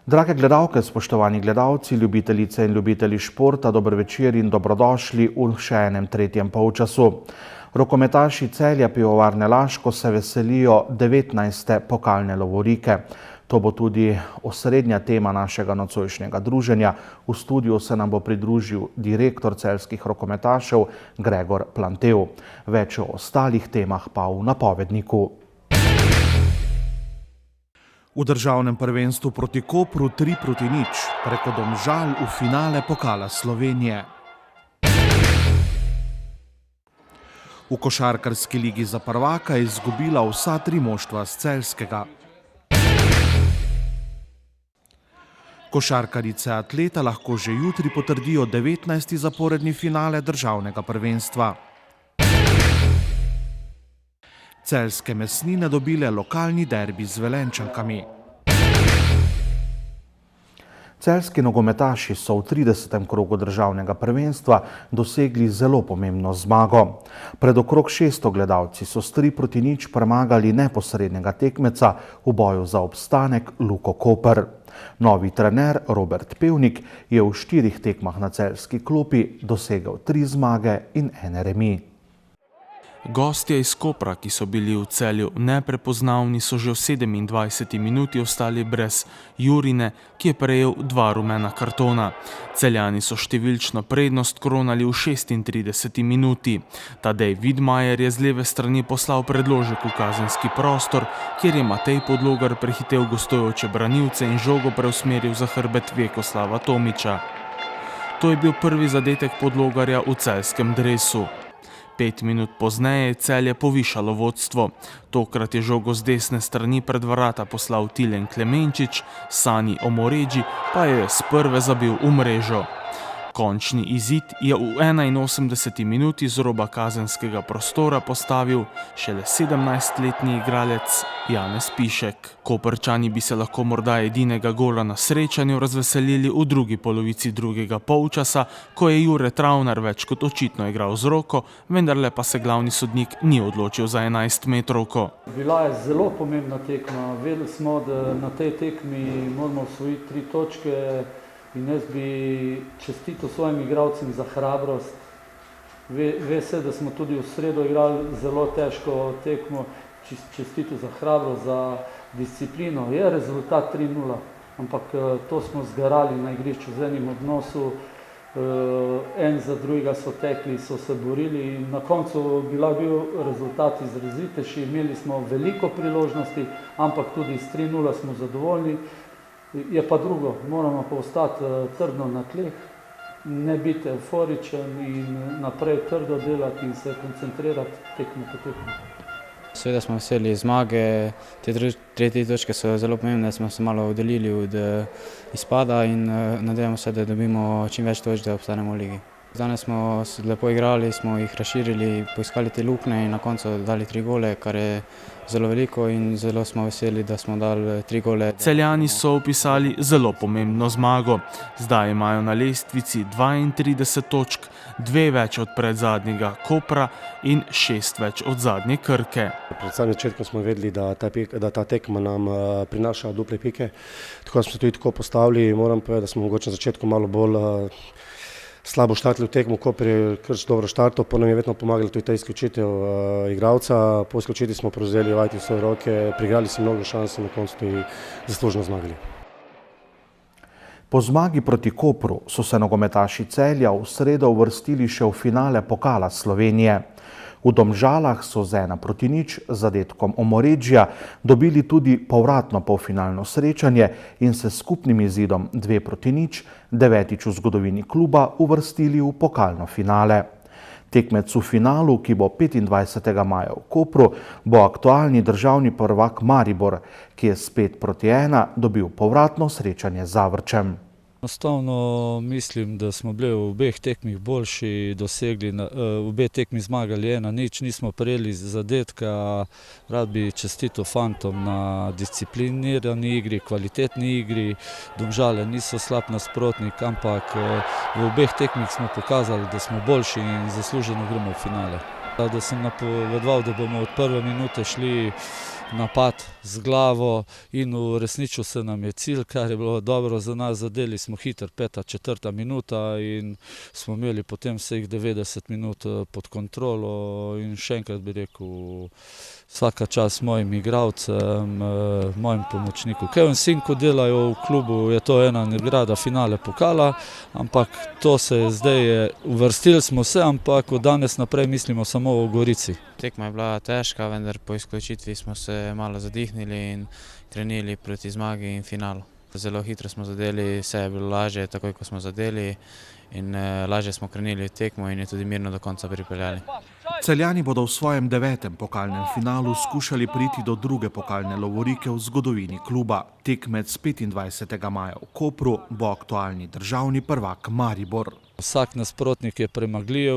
Drage gledalke, spoštovani gledalci, ljubitelice in ljubitelji športa, dober večer in dobrodošli v še enem tretjem polčasu. Rokometaši Celja Pivovarne Laško se veselijo 19. pokalne lovorike. To bo tudi osrednja tema našega nocojšnjega druženja. V studiu se nam bo pridružil direktor celjskih rokometašev Gregor Plantev. Več o ostalih temah pa v napovedniku. V državnem prvenstvu proti Kopru 3-0 preko Domžal v finale pokala Slovenije. V košarkarski ligi za prvaka je izgubila vsa 3 moštva z celjskega. Košarkarice Atleta lahko že jutri potrdijo 19. zaporedni finale državnega prvenstva. Celjske mesnine dobile lokalni derbi z Velenjčankami. Celjski nogometaši so v 30. krogu državnega prvenstva dosegli zelo pomembno zmago. Pred okrog 600 gledalci so s 3-0 premagali neposrednega tekmeca v boju za obstanek Luko Koper. Novi trener Robert Pevnik je v 4 tekmah na celjski klopi dosegel 3 zmage in 1 remi. Gostje iz Kopra, ki so bili v Celju neprepoznavni, so že v 27. minuti ostali brez Jurine, ki je prejel 2 rumena kartona. Celjani so številčno prednost kronali v 36. minuti. Tadej Vidmajer je z leve strani poslal predložek v kazenski prostor, kjer je Matej Podlogar prehitel gostujoče branilce in žogo preusmeril za hrbet Vjekoslava Tomića. To je bil prvi zadetek Podlogarja v celjskem dresu. 5 minut pozneje je Celje povišalo vodstvo. Tokrat je žogo z desne strani pred vrata poslal Tilen Klemenčič, Sani Omoređi pa je s prve zabil v mrežo. Končni izid je v 81. minuti z roba kazenskega prostora postavil šele 17-letni igralec Janez Pišek. Koprčani bi se lahko morda edinega gola na srečanju razveselili v drugi polovici drugega polčasa, ko je Jure Travner več kot očitno igral z roko, vendarle pa se glavni sodnik ni odločil za 11-metrovko. Bila je zelo pomembna tekma. Vedeli smo, da na tej tekmi moramo osvojiti 3 točke. In jaz bi čestitil svojim igralcem za hrabrost. Ve se, da smo tudi v sredo igrali zelo težko tekmo, čestitil za hrabrost, za disciplino. Je rezultat 3-0, ampak to smo zgarali na igrišču z enim odnosu. En za drugega so tekli, so se borili in na koncu bil rezultat izrazitejši. Imeli smo veliko priložnosti, ampak tudi s 3-0 smo zadovoljni. Je pa drugo, moramo pa ostati trdno na tleh, ne biti euforičen in naprej trdo delati in se koncentrirati tekmo po tekmo. Seveda smo veseli zmage, te 3 točke so zelo pomembne, smo se malo oddaljili od izpada in nadejamo se, da dobimo čim več točk, da obstanemo v ligi. Danes smo lepo igrali, smo jih razširili, poiskali te luknje in na koncu dali 3 gole, kar je zelo veliko in zelo smo veseli, da smo dali 3 gole. Celjani so upisali zelo pomembno zmago. Zdaj imajo na lestvici 32 točk, 2 več od predzadnjega Kopra in 6 več od zadnje Krke. Pred samim začetkom smo vedeli, da ta tekma nam prinaša duple pike, tako smo se tudi tako postavili. Moram povedati, da smo mogoče na začetku malo bolj slabo štartili v tekmu. Koper je kar dobro štartal, pa nam je vedno pomagala tudi ta izključitev igralca. Po izključitvi smo prevzeli vajeti v svoje roke, priigrali si mnogo šans in na koncu tudi zaslužno zmagali. Po zmagi proti Kopru so se nogometaši Celja v sredo uvrstili še v finale pokala Slovenije. V Domžalah so z 1-0 z zadetkom Omoređija dobili tudi povratno polfinalno srečanje in se skupnim izidom 2-0 devetič v zgodovini kluba uvrstili v pokalno finale. Tekmec v finalu, ki bo 25. maja v Kopru, bo aktualni državni prvak Maribor, ki je s 5-1 dobil povratno srečanje z Zavrčem. Enostavno mislim, da smo bili v obeh tekmih boljši, dosegli v obe tekmi zmagali 1-0, nismo prejeli zadetka. Rad bi čestitil fantom na disciplinirani igri, kvalitetni igri. Domžale niso slab nasprotnik, ampak v obeh tekmih smo pokazali, da smo boljši in zasluženo gremo v finale. Da sem napovedoval, da bomo od prve minute šli napad z glavo in uresničil se nam je cilj, kar je bilo dobro za nas. Zadeli smo hiter, 5., 4. minuta in smo imeli potem vseh 90 minut pod kontrolo in še enkrat bi rekel, vsaka čast mojim igralcem, mojim pomočniku. Kevin Sinku delajo v klubu, je to ena nagrada finale pokala, ampak to se je zdaj, uvrstili smo se, ampak od danes naprej mislimo samo o Gorici. Tekma je bila težka, vendar po izključitvi smo se malo zadihnili in trenili proti zmagi in finalu. Zelo hitro smo zadeli, vse je bilo lažje, takoj ko smo zadeli in lažje smo krenili tekmo in je tudi mirno do konca pripeljali. Celjani bodo v svojem 9. pokalnem finalu skušali priti do druge pokalne lovorike v zgodovini kluba. Tekmec 25. maja v Kopru bo aktualni državni prvak Maribor. Vsak nasprotnik je premagljiv,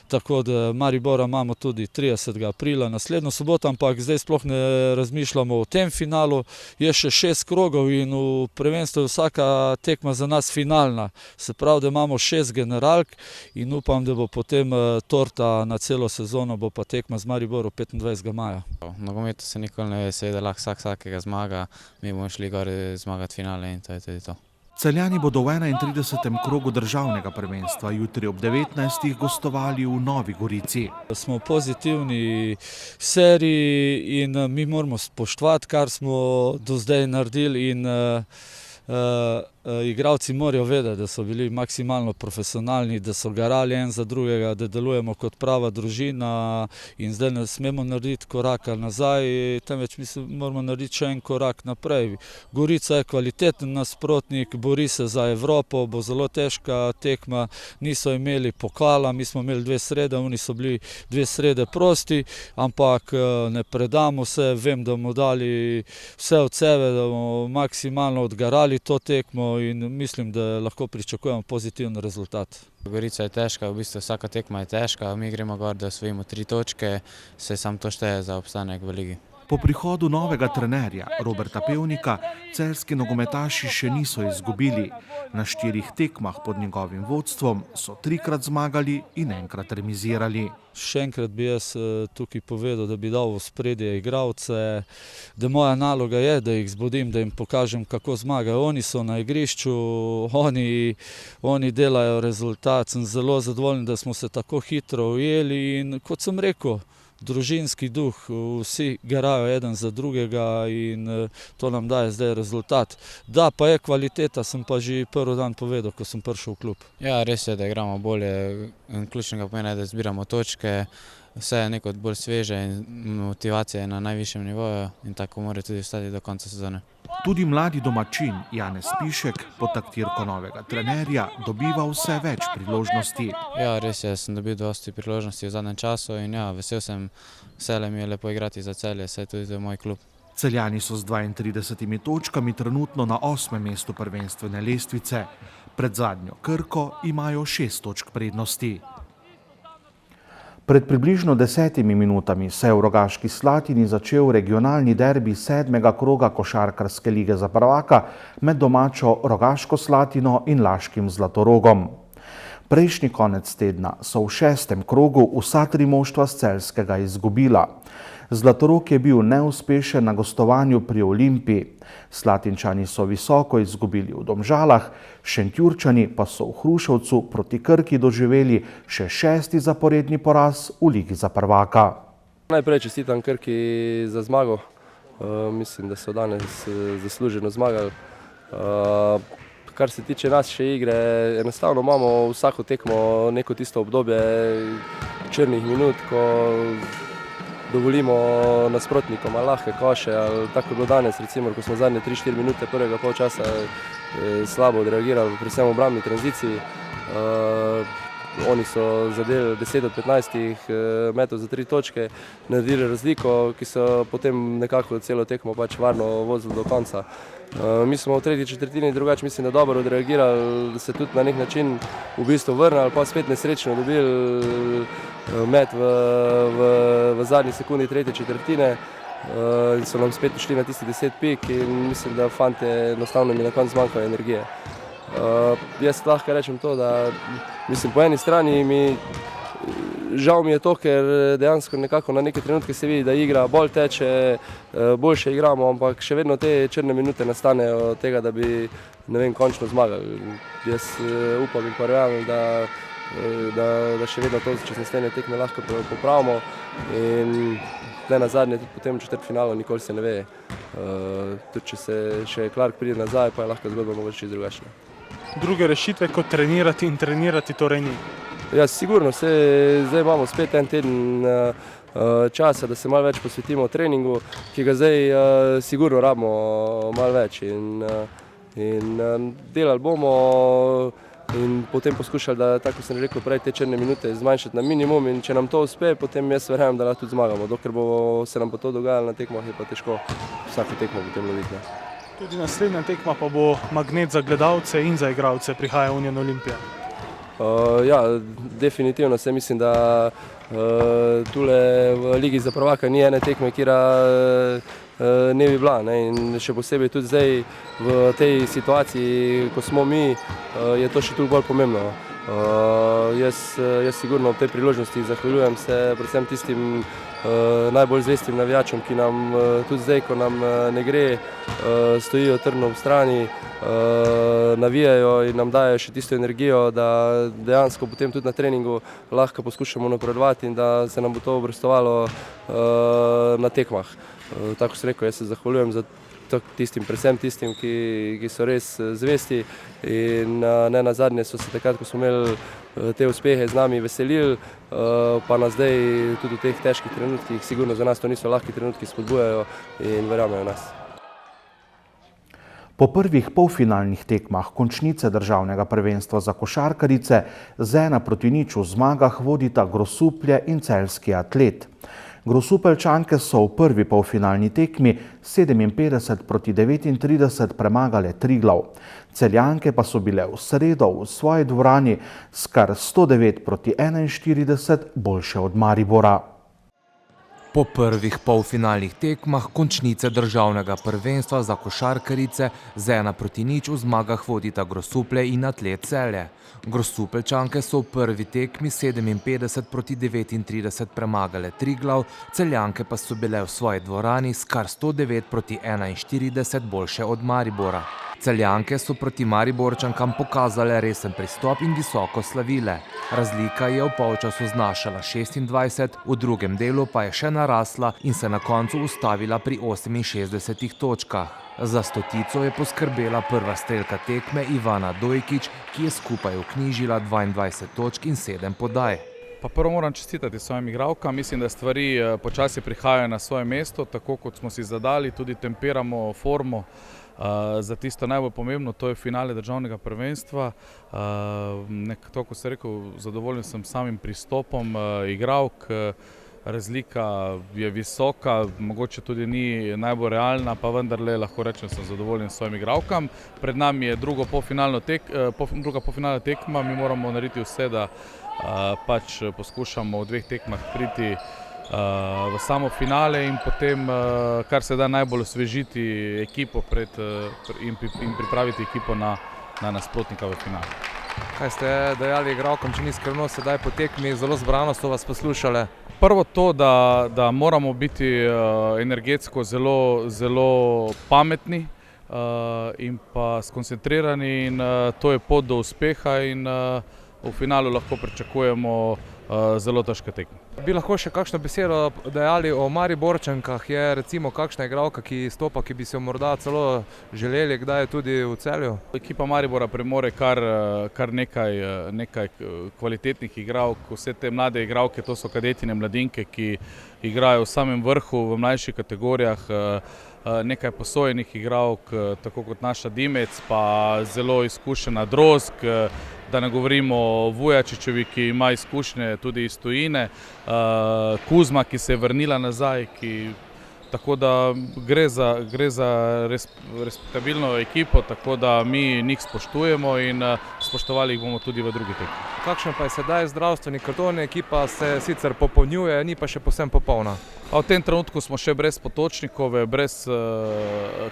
tako da Maribora imamo tudi 30. aprila naslednjo soboto, ampak zdaj sploh ne razmišljamo o tem finalu. Je še 6 krogov in v prvenstvu je vsaka tekma za nas finalna. Se pravi, da imamo 6 generalk in upam, da bo potem torta na celo sezono, bo pa tekma z Mariborom 25. maja. V nogometu se nikoli ne ve, seveda lahko vsakega zmaga, mi bomo šli gor zmagati finale in to je tudi to. Celjani bodo v 31. krogu državnega prvenstva jutri ob 19. gostovali v Novi Gorici. Smo v pozitivni seriji in mi moramo spoštovati, kar smo do zdaj naredili in igralci morajo vedeti, da so bili maksimalno profesionalni, da so garali en za drugega, da delujemo kot prava družina in zdaj ne smemo narediti koraka nazaj, temveč moramo narediti še en korak naprej. Gorica je kvaliteten nasprotnik, bori se za Evropo, bo zelo težka tekma, niso imeli pokala, mi smo imeli 2 srede, oni so bili 2 srede prosti, ampak ne predamo se, vem, da bomo dali vse od sebe, da bomo maksimalno odgarali to tekmo in mislim, da lahko pričakujemo pozitiven rezultat. Gorica je težka, v bistvu vsaka tekma je težka, mi gremo gor, da osvojimo 3 točke, se sam to šteje za obstanek v ligi. Po prihodu novega trenerja Roberta Pevnika celjski nogometaši še niso izgubili. Na 4 tekmah pod njegovim vodstvom so 3-krat zmagali in 1-krat remizirali. Še enkrat bi jaz tukaj povedal, da bi dal v ospredje igralce, da moja naloga je, da jih zbudim, da jim pokažem, kako zmagajo. Oni so na igrišču, oni delajo rezultat. Sem zelo zadovoljen, da smo se tako hitro ujeli in kot sem rekel, družinski duh, vsi garajo eden za drugega in to nam daje zdaj rezultat. Da pa je kvaliteta, sem pa že prvi dan povedal, ko sem prišel v klub. Ja, res je, da igramo bolje, ključnega pomena je, da zbiramo točke, vse je nekaj bolj sveže in motivacija je na najvišjem nivoju in tako mora tudi ostati do konca sezone. Tudi mladi domačin Janez Pišek pod taktirko novega trenerja dobiva vse več priložnosti. Ja, res je, sem dobil dosti priložnosti v zadnjem času in ja, vesel sem, veselje mi je lepo igrati za Celje, saj tudi to je moj klub. Celjani so z 32 točkami trenutno na 8. mestu prvenstvene lestvice. Pred zadnjo Krko imajo 6 točk prednosti. Pred približno 10 minutami se je v Rogaški Slatini začel regionalni derbi 7. kroga košarkarske lige za prvaka med domačo Rogaško Slatino in laškim Zlatorogom. Prejšnji konec tedna so v 6. krogu vsa 3 moštva s celjskega izgubila. Zlatorog je bil neuspešen na gostovanju pri Olimpiji. Slatinčani so visoko izgubili v Domžalah, Šentjurčani pa so v Hruševcu proti Krki doživeli še 6. zaporedni poraz v ligi za prvaka. Najprej čestitam Krki za zmago. Mislim, da so danes zasluženo zmagali. Kar se tiče nas še igre, enostavno imamo vsako tekmo neko tisto obdobje črnih minut, ko dovolimo nasprotnikom ali lahke koše, ali tako je bilo danes, recimo, ko smo zadnje 3-4 minute prvega polčasa slabo odreagirali, predvsem v obrambni tranziciji. Oni so zadeli 10 od 15 metov za 3 točke, naredili razliko, ki so potem nekako celo tekmo pač varno vozili do konca. Mi smo v tretji četrtini drugače mislim, da dobro odreagirali, da se tudi na nek način v bistvu vrnili, pa spet nesrečno dobili met v zadnji sekundi tretje četrtine in so nam spet ušli na tisti 10 pik in mislim, da fante enostavno mi na koncu zmanjkajo energije. Jaz lahko rečem to, da mislim, po eni strani mi žal mi je to, ker dejansko nekako na neke trenutke se vidi, da igra bolj teče, boljše igramo, ampak še vedno te črne minute nastanejo od tega, da bi, ne vem, končno zmagali. Jaz upam in verjamem, da še vedno to čez naslednje tekme lahko popravimo in nenazadnje tudi potem v četrtfinalu nikoli se ne ve. Tudi če se še Clark pride nazaj, pa je lahko zgodba mogoče čisto drugačna. Druge rešitve kot trenirati in trenirati torej ni? Ja, sigurno, zdaj imamo spet en teden časa, da se malo več posvetimo treningu, ki ga zdaj sigurno rabimo malo več in delali bomo in potem poskušali, da, tako sem rekel prej, te črne minute zmanjšati na minimum in če nam to uspe, potem jaz verjamem, da lahko tudi zmagamo. Dokler se nam pa to dogajalo na tekmah, je pa težko vsako tekmo potem loviti. Tudi naslednja tekma pa bo magnet za gledalce in za igralce, prihaja Union Olimpija. Ja, definitivno se mislim, da tule v Ligi za prvaka ni ene tekme, kjer ne bi bila. In še posebej tudi zdaj v tej situaciji, ko smo mi, je to še toliko bolj pomembno. Jaz sigurno v tej priložnosti zahvaljujem se predvsem tistim najbolj zvestim navijačem, ki nam tudi zdaj, ko nam ne gre, stojijo trdno ob strani, navijajo in nam dajo še tisto energijo, da dejansko potem tudi na treningu lahko poskušamo napredovati in da se nam bo to obrestovalo na tekmah. Tako sem rekel, jaz se zahvaljujem za predvsem tistim, ki so res zvesti in nenazadnje so se takrat, ko smo imeli te uspehe z nami veselili, pa nas zdaj tudi v teh težkih trenutkih, sigurno za nas to niso lahki trenutki, spodbujajo in verjamejo nas. Po prvih polfinalnih tekmah končnice državnega prvenstva za košarkarice z 1-0 v zmagah vodita Grosuplje in Celjski Atlet. Grosupeljčanke so v prvi polfinalni tekmi 57-39 premagale Triglav. Celjanke pa so bile v sredo v svoji dvorani s kar 109-41 boljše od Maribora. Po prvih polfinalnih tekmah končnice državnega prvenstva za košarkarice z 1-0 v zmagah vodita Grosuplje in Atlet Celje. Grosupeljčanke so v prvi tekmi 57-39 premagale Triglav, Celjanke pa so bile v svoji dvorani s kar 109-41 boljše od Maribora. Celjanke so proti Mariborčankam pokazale resen pristop in visoko slavile. Razlika je v polčasu znašala 26, v drugem delu pa je še narasla in se na koncu ustavila pri 68 točkah. Za stotico je poskrbela prva strelka tekme Ivana Dojkić, ki je skupaj vknjižila 22 točk in 7 podaj. Pa prvo moram čestitati svojim igralkam, mislim, da stvari počasi prihajajo na svoje mesto, tako kot smo si zadali, tudi temperamo formo za tisto najbolj pomembno, to je finale državnega prvenstva. Tako kot ste rekel, zadovoljen sem samim pristopom igralk, razlika je visoka, mogoče tudi ni najbolj realna, pa vendarle lahko rečem, sem zadovoljen s svojim igralkam. Pred nami je druga polfinalna tekma, mi moramo narediti vse, da pač poskušamo v dveh tekmah priti v samo finale in potem kar se da najbolj osvežiti ekipo in pripraviti ekipo na nasprotnika v finalu. Kaj ste dejali igralkam, če ni skrivnost, sedaj po tekmi zelo zbrano so vas poslušale? Prvo to, da moramo biti energetsko zelo pametni in pa skoncentrirani in to je pot do uspeha in v finalu lahko pričakujemo zelo težke tekme. Bi lahko še kakšno besedo dejali o Mariborčankah? Je recimo kakšna igralka, ki stopa, ki bi se jo morda celo želeli, kdaj je tudi v Celju? Ekipa Maribora premore kar nekaj kvalitetnih igralk. Vse te mlade igralke, to so kadetine mladinke, ki igrajo v samem vrhu, v mlajših kategorijah. Nekaj posojenih igralk, tako kot naša Dimec, pa zelo izkušena Drozg, da ne govorimo o Vujačičevi, ki ima izkušnje tudi iz tujine, Kuzma, ki se je vrnila nazaj, tako da gre za respektabilno ekipo, tako da mi njih spoštujemo in spoštovali jih bomo tudi v drugi tekmi. Kakšen pa je sedaj zdravstveni karton, ekipa se sicer popolnjuje, ni pa še povsem popolna. V tem trenutku smo še brez Potočnikove,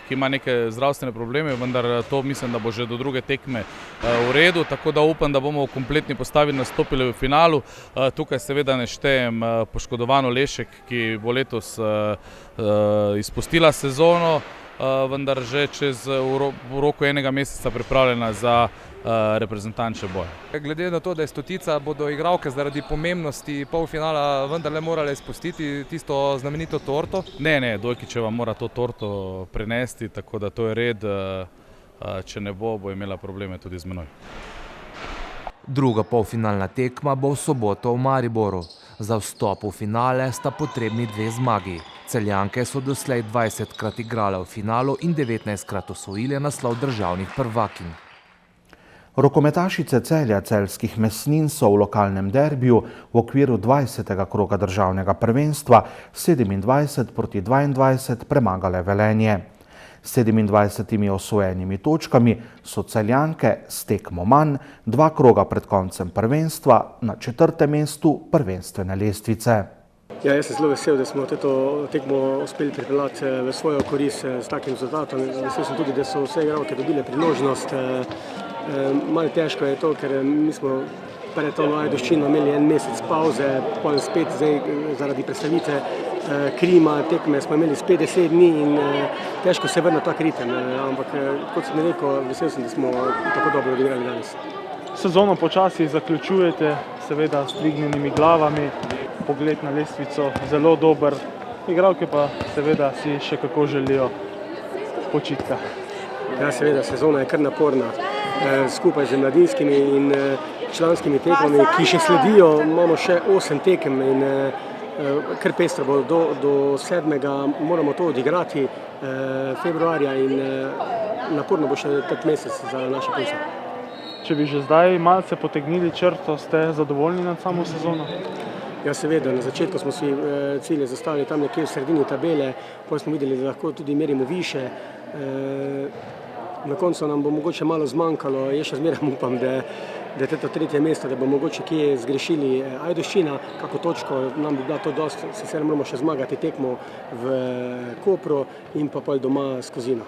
ki ima neke zdravstvene probleme, vendar to mislim, da bo že do druge tekme v redu, tako da upam, da bomo v kompletni postavi nastopili v finalu. Tukaj seveda ne štejem poškodovano Lešek, ki bo letos izpustila sezono, vendar že v roku enega meseca pripravljena za reprezentančne boje. Glede na to, da je stotica, bodo igralke zaradi pomembnosti polfinala vendarle morale izpustiti tisto znamenito torto? Ne, Dojkičeva mora to torto prenesti, tako da to je red, če ne bo imela probleme tudi z menoj. Druga polfinalna tekma bo v soboto v Mariboru. Za vstop v finale sta potrebni 2 zmagi. Celjanke so doslej 20krat igrale v finalu in 19krat osvojile naslov državnih prvakinj. Rokometašice Celja celjskih Mesnin so v lokalnem derbiju v okviru 20. kroga državnega prvenstva 27-22 premagale Velenje. S 27 osvojenimi točkami so Celjanke s tekmo manj 2 kroga pred koncem prvenstva na 4. mestu prvenstvene lestvice. Ja, jaz sem zelo vesel, da smo to tekmo uspeli pripeljati v svojo korist s takim rezultatom. Vesel sem tudi, da so vse igralke dobile priložnost. Malo težko je to, ker mi smo pred to Ajdovščino imeli en mesec pauze, potem spet zaradi predstavitve Krima tekme smo imeli spet 10 dni in težko se vrne tak ritem. Ampak kot sem rekel, vesel sem, da smo tako dobro odigrali danes. Sezono počasi zaključujete, seveda s dvignjenimi glavami, pogled na lestvico zelo dober, igralke pa seveda si še kako želijo počitka. Ja, seveda, sezona je kar naporna. Skupaj z mladinskimi in članskimi tekmami, ki še sledijo, imamo še 8 tekem in kar pestro bo do 7. moramo to odigrati februarja in naporno bo še tak mesec za naše pulse. Če bi že zdaj malce potegnili črto, ste zadovoljni nad samo sezono? Ja, seveda, na začetku smo si cilje zastavili tam nekje v sredini tabele, potem smo videli, da lahko tudi merimo više. Na koncu nam bo mogoče malo zmanjkalo, jaz še zmeraj upam, da je to 3. mesto, da bo mogoče kje zgrešili Ajdovščina, kako točko, nam bi bila to dosti, sicer moramo še zmagati tekmo v Kopru in pa pol doma s Kozino.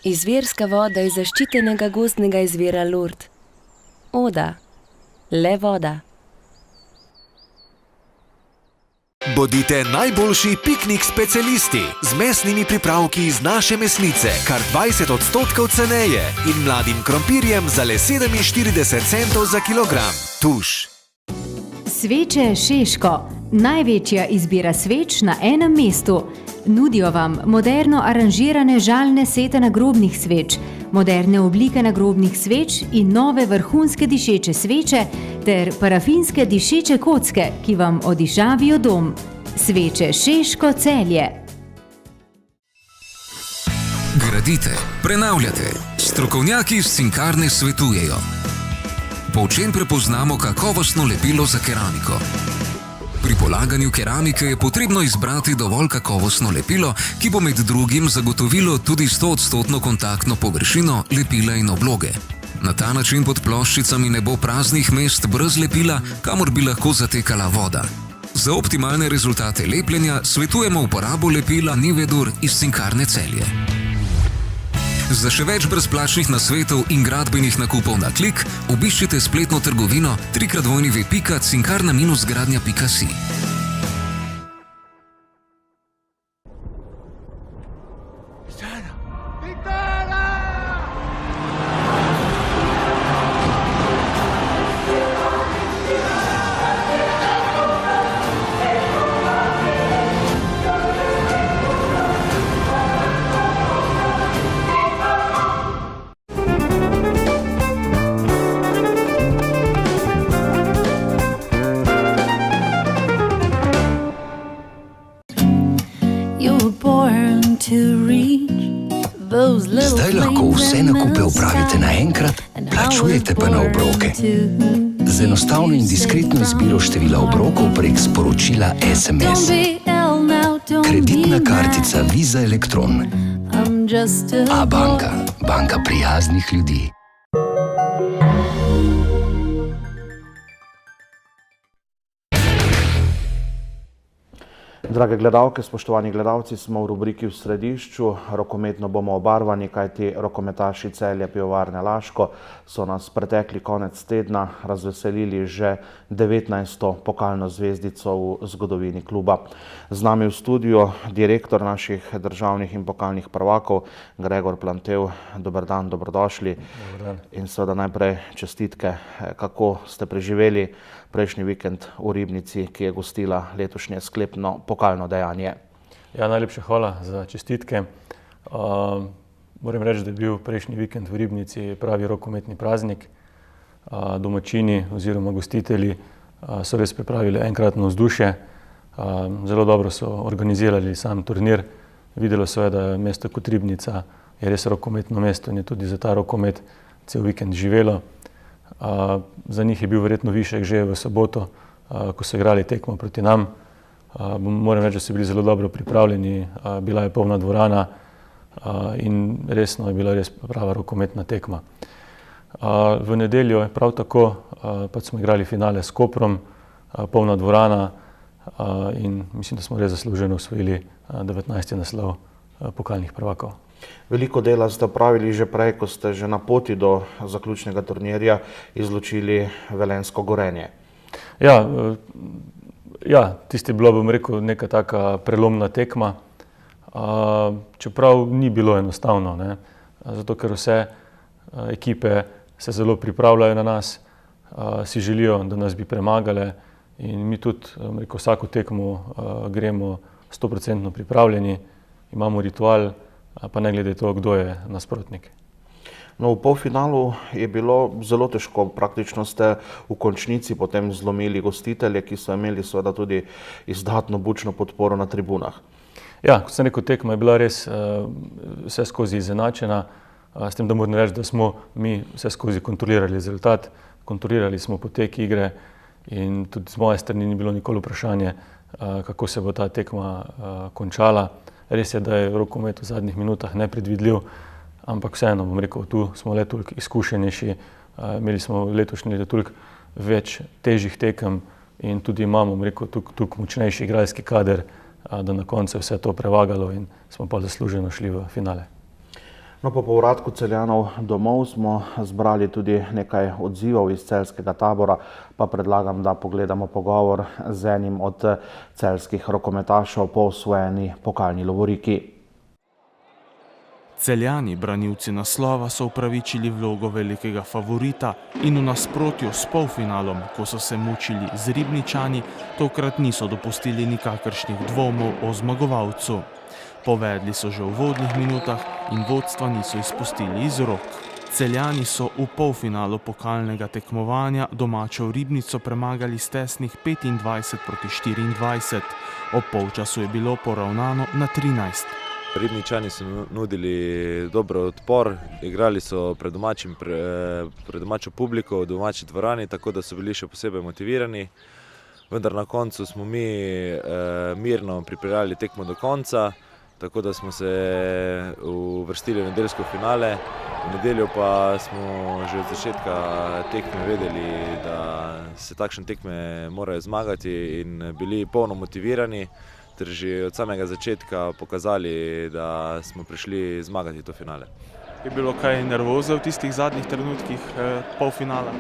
Izvirska voda iz zaščitenega gozdnega izvira Lurd. Oda. Le voda. Bodite najboljši piknik specialisti z mesnimi pripravki iz naše mesnice, kar 20% ceneje in mladim krompirjem za le 47 centov za kilogram. Tuš. Sveče Šeško. Največja izbira sveč na enem mestu. Nudijo vam moderno aranžirane žalne sete nagrobnih sveč, moderne oblike nagrobnih sveč in nove vrhunske dišeče sveče ter parafinske dišeče kocke, ki vam odišavijo dom. Sveče Šeško Celje. Gradite, prenavljate. Strokovnjaki iz Cinkarne svetujejo. Po čem prepoznamo kakovostno lepilo za keramiko? Pri polaganju keramike je potrebno izbrati dovolj kakovostno lepilo, ki bo med drugim zagotovilo tudi 100% kontaktno površino lepila in obloge. Na ta način pod ploščicami ne bo praznih mest brez lepila, kamor bi lahko zatekala voda. Za optimalne rezultate lepljenja svetujemo uporabo lepila Nivedur iz Cinkarne Celje. Za še več brezplačnih nasvetov in gradbenih nakupov na klik, obiščite spletno trgovino www.cinkarna-gradnja.si. Sedaj lahko vse nakupe opravite naenkrat, plačujete pa na obroke. Z enostavno in diskretno izbiro števila obrokov prek sporočila SMS. Kreditna kartica Visa Elektron. A-banka, banka prijaznih ljudi. Drage gledalke, spoštovani gledalci, smo v rubriki V središču. Rokometno bomo obarvani, kajti rokometaši Celja Pivovarne Laško so nas pretekli konec tedna razveselili že 19. pokalno zvezdico v zgodovini kluba. Z nami v studiu direktor naših državnih in pokalnih prvakov, Gregor Plantev. Dober dan, dobrodošli. Dober dan. In seveda najprej čestitke, kako ste preživeli prejšnji vikend v Ribnici, ki je gostila letošnje sklepno pokalno dejanje. Ja, najlepša hvala za čestitke. Moram reči, da je bil prejšnji vikend v Ribnici pravi rokometni praznik. Domačini oziroma gostitelji so res pripravili enkratno vzdušje. Zelo dobro so organizirali sam turnir. Videlo se je, da je mesto kot Ribnica je res rokometno mesto in je tudi za ta rokomet cel vikend živelo. Za njih je bil verjetno višek že v soboto, ko so igrali tekmo proti nam. Moram reči, da so bili zelo dobro pripravljeni, bila je polna dvorana in resno je bila res prava rokometna tekma. V nedeljo prav tako pač smo igrali finale s Koprom, polna dvorana in mislim, da smo res zasluženo osvojili 19. naslov pokalnih prvakov. Veliko dela ste opravili že prej, ko ste že na poti do zaključnega turnirja izločili Velenjsko Gorenje. Ja, tisti je bilo, bom rekel, neka taka prelomna tekma, čeprav ni bilo enostavno, ne? Zato ker vse ekipe se zelo pripravljajo na nas, si želijo, da nas bi premagale in mi tudi, bom rekel, vsako tekmo gremo 100% pripravljeni, imamo ritual, pa ne glede to, kdo je nasprotnik. No, v polfinalu je bilo zelo težko, praktično ste v končnici potem zlomili gostitelje, ki so imeli seveda tudi izdatno bučno podporo na tribunah. Ja, kot sem rekel, tekma je bila res vse skozi izenačena, s tem, da moram reči, da smo mi vse skozi kontrolirali rezultat, kontrolirali smo potek igre in tudi z moje strani ni bilo nikoli vprašanje, kako se bo ta tekma končala. Res je, da je rokomet v zadnjih minutah nepredvidljiv, ampak vseeno, bom rekel, tu smo le toliko izkušenejši, imeli smo letošnje leto toliko več težjih tekem in tudi imamo, bom rekel, toliko močnejši igralski kader, da na koncu vse to prevagalo in smo pa zasluženo šli v finale. No, po povratku Celjanov domov smo zbrali tudi nekaj odzivov iz celjskega tabora, pa predlagam, da pogledamo pogovor z enim od celjskih rokometašev po osvojeni pokalni lovoriki. Celjani, branilci naslova, so upravičili vlogo velikega favorita in v nasprotju s polfinalom, ko so se mučili z Ribničani, tokrat niso dopustili nikakršnih dvomov o zmagovalcu. Povedli so že v uvodnih minutah in vodstva niso izpustili iz rok. Celjani so v polfinalu pokalnega tekmovanja domačo Ribnico premagali s tesnih 25-24. Ob polčasu je bilo poravnano na 13. Ribničani so nudili dober odpor, igrali so pred domačo publiko, v domači dvorani, tako da so bili še posebej motivirani. Vendar na koncu smo mi mirno pripeljali tekmo do konca, tako da smo se uvrstili v nedeljsko finale. V nedeljo pa smo že od začetka tekme vedeli, da se takšne tekme morajo zmagati in bili polno motivirani, ter že od samega začetka pokazali, da smo prišli zmagati to finale. Je bilo kaj nervoze v tistih zadnjih trenutkih polfinala?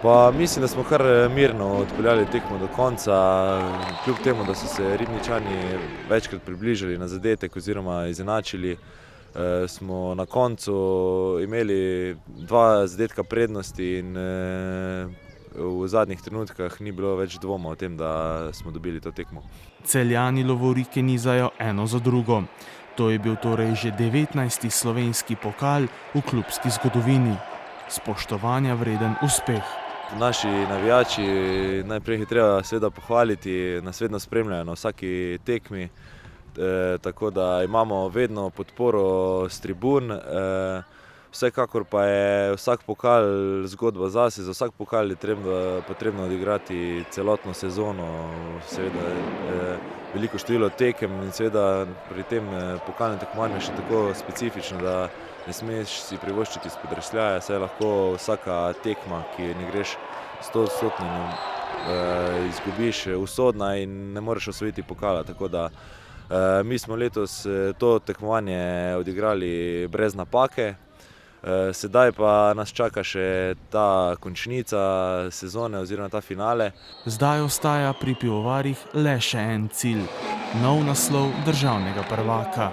Pa mislim, da smo kar mirno odpeljali tekmo do konca, kljub temu, da so se Ribničani večkrat približali na zadetek oziroma izenačili. Smo na koncu imeli 2 zadetka prednosti in v zadnjih trenutkih ni bilo več dvoma o tem, da smo dobili to tekmo. Celjani lovorike nizajo eno za drugo. To je bil torej že 19. slovenski pokal v klubski zgodovini. Spoštovanja vreden uspeh. Naši navijači, najprej jih je treba seveda pohvaliti, nas vedno spremljajo na vsaki tekmi, tako da imamo vedno podporo s tribun. Vsekakor pa je vsak pokal zgodba zase, za vsak pokal je potrebno odigrati celotno sezono, seveda veliko število tekem in seveda pri tem pokalnem tekmovanju še tako specifično, da ne smeš si privoščiti spodrsljaja, saj lahko vsaka tekma, ki ne greš 100%, izgubiš, usodna in ne moreš osvojiti pokala, tako da mi smo letos to tekmovanje odigrali brez napake. Sedaj pa nas čaka še ta končnica sezone oziroma ta finale. Zdaj ostaja pri pivovarjih le še en cilj – nov naslov državnega prvaka.